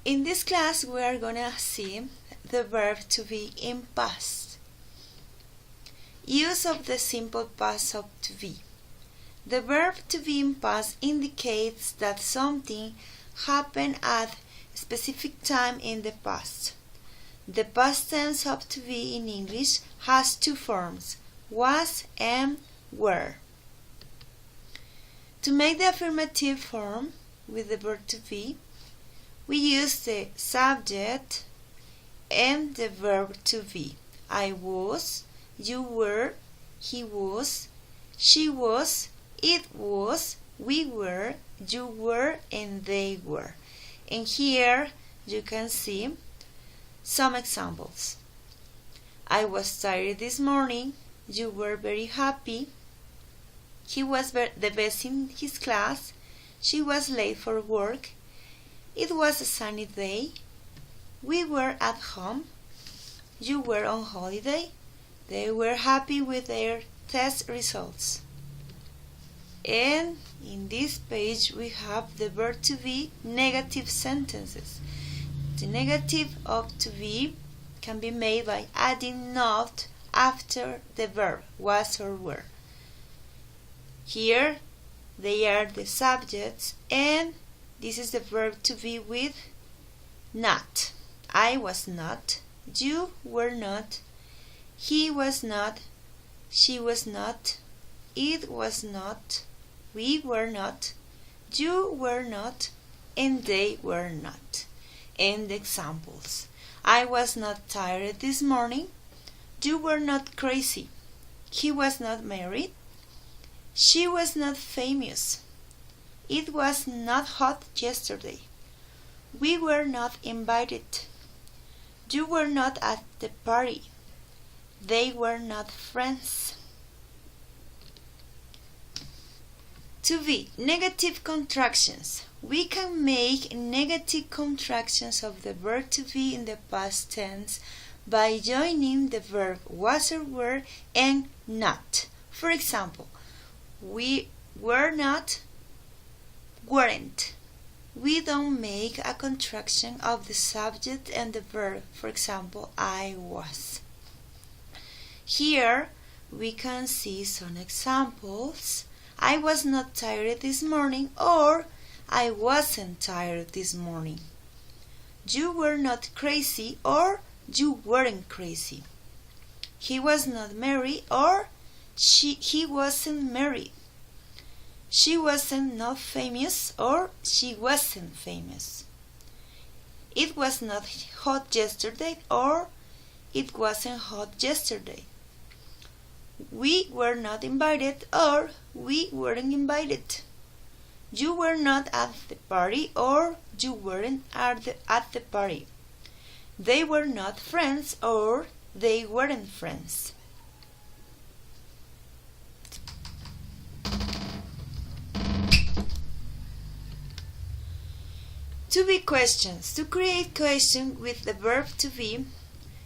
In this class, we are gonna see the verb to be in past. Use of the simple past of to be. The verb to be in past indicates that something happened at a specific time in the past. The past tense of to be in English has two forms, was and were. To make the affirmative form with the verb to be, we use the subject and the verb to be. I was, you were, he was, she was, it was, we were, you were, and they were. And here you can see some examples. I was tired this morning. You were very happy. He was the best in his class. She was late for work. It was a sunny day. We were at home. You were on holiday. They were happy with their test results. And in this page we have the verb to be negative sentences. The negative of to be can be made by adding not after the verb was or were. Here they are the subjects, and this is the verb to be with not. I was not, you were not, he was not, she was not, it was not, we were not, you were not, and they were not. And examples. I was not tired this morning. You were not crazy. He was not married. She was not famous. It was not hot yesterday. We were not invited. You were not at the party. They were not friends. To be negative contractions. We can make negative contractions of the verb to be in the past tense by joining the verb was or were and not. For example, we were not, weren't. We don't make a contraction of the subject and the verb. For example, I was. Here we can see some examples. I was not tired this morning, or I wasn't tired this morning. You were not crazy, or you weren't crazy. He was not married, or he wasn't married. She wasn't not famous, or she wasn't famous. It was not hot yesterday, or it wasn't hot yesterday. We were not invited, or we weren't invited. You were not at the party, or you weren't at the party. They were not friends, or they weren't friends. To be questions. To create question with the verb to be,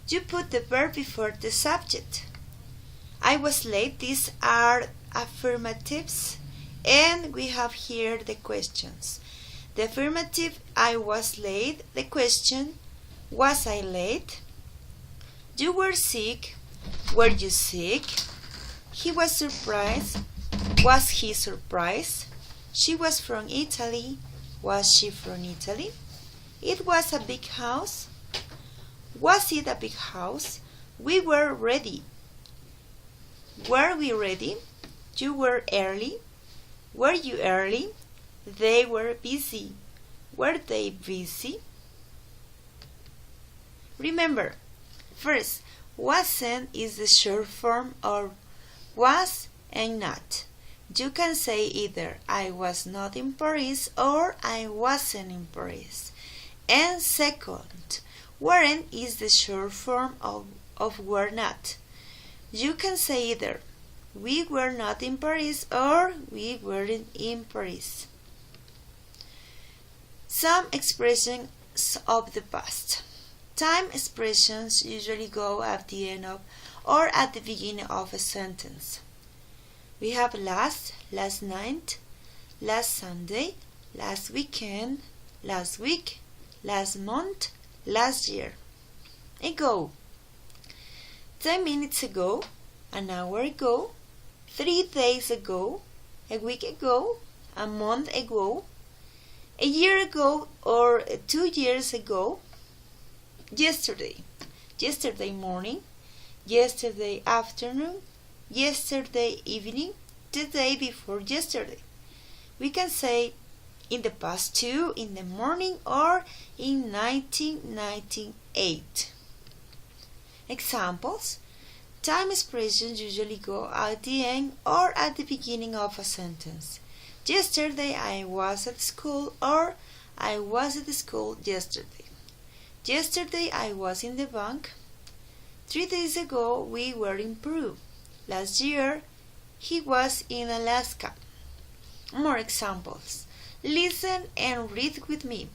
you put the verb before the subject. I was late. These are affirmatives. And we have here the questions. The affirmative, I was late. The question, was I late? You were sick. Were you sick? He was surprised. Was he surprised? She was from Italy. Was she from Italy? It was a big house. Was it a big house? We were ready. Were we ready? You were early. Were you early? They were busy. Were they busy? Remember, first, wasn't is the short form of was and not. You can say either I was not in Paris or I wasn't in Paris. And second, weren't is the short form of were not. You can say either we were not in Paris or we weren't in Paris. Some expressions of the past. Time expressions usually go at the end of or at the beginning of a sentence. We have last night, last Sunday, last weekend, last week, last month, last year. Ago. 10 minutes ago, an hour ago, 3 days ago, a week ago, a month ago, a year ago or 2 years ago, yesterday, yesterday morning, yesterday afternoon, yesterday evening, the day before yesterday. We can say in the past too, in the morning or in 1998. Examples: time expressions usually go at the end or at the beginning of a sentence. Yesterday I was at school, or I was at school yesterday. Yesterday I was in the bank. 3 days ago we were in Peru. Last year he was in Alaska. More examples. Listen and read with me.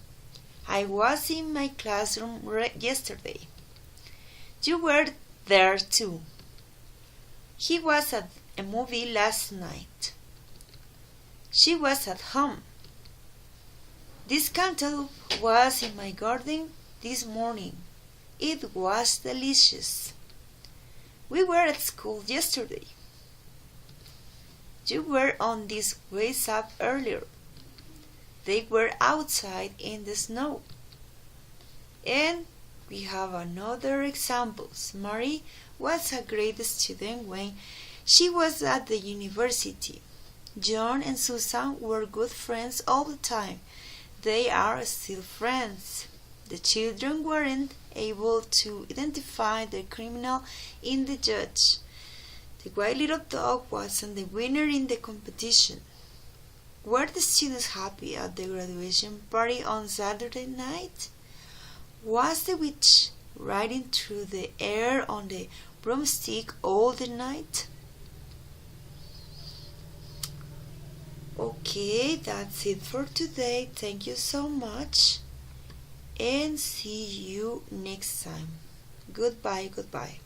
I was in my classroom yesterday. You were there too. He was at a movie last night. She was at home. This cantaloupe was in my garden this morning. It was delicious. We were at school yesterday. You were on this WhatsApp earlier. They were outside in the snow. And we have another example. Mary was a great student when she was at the university. John and Susan were good friends all the time. They are still friends. The children weren't able to identify the criminal in the judge. The white little dog wasn't the winner in the competition. Were the students happy at the graduation party on Saturday night? Was the witch riding through the air on the broomstick all the night? Okay, that's it for today. Thank you so much, and see you next time. Goodbye, goodbye.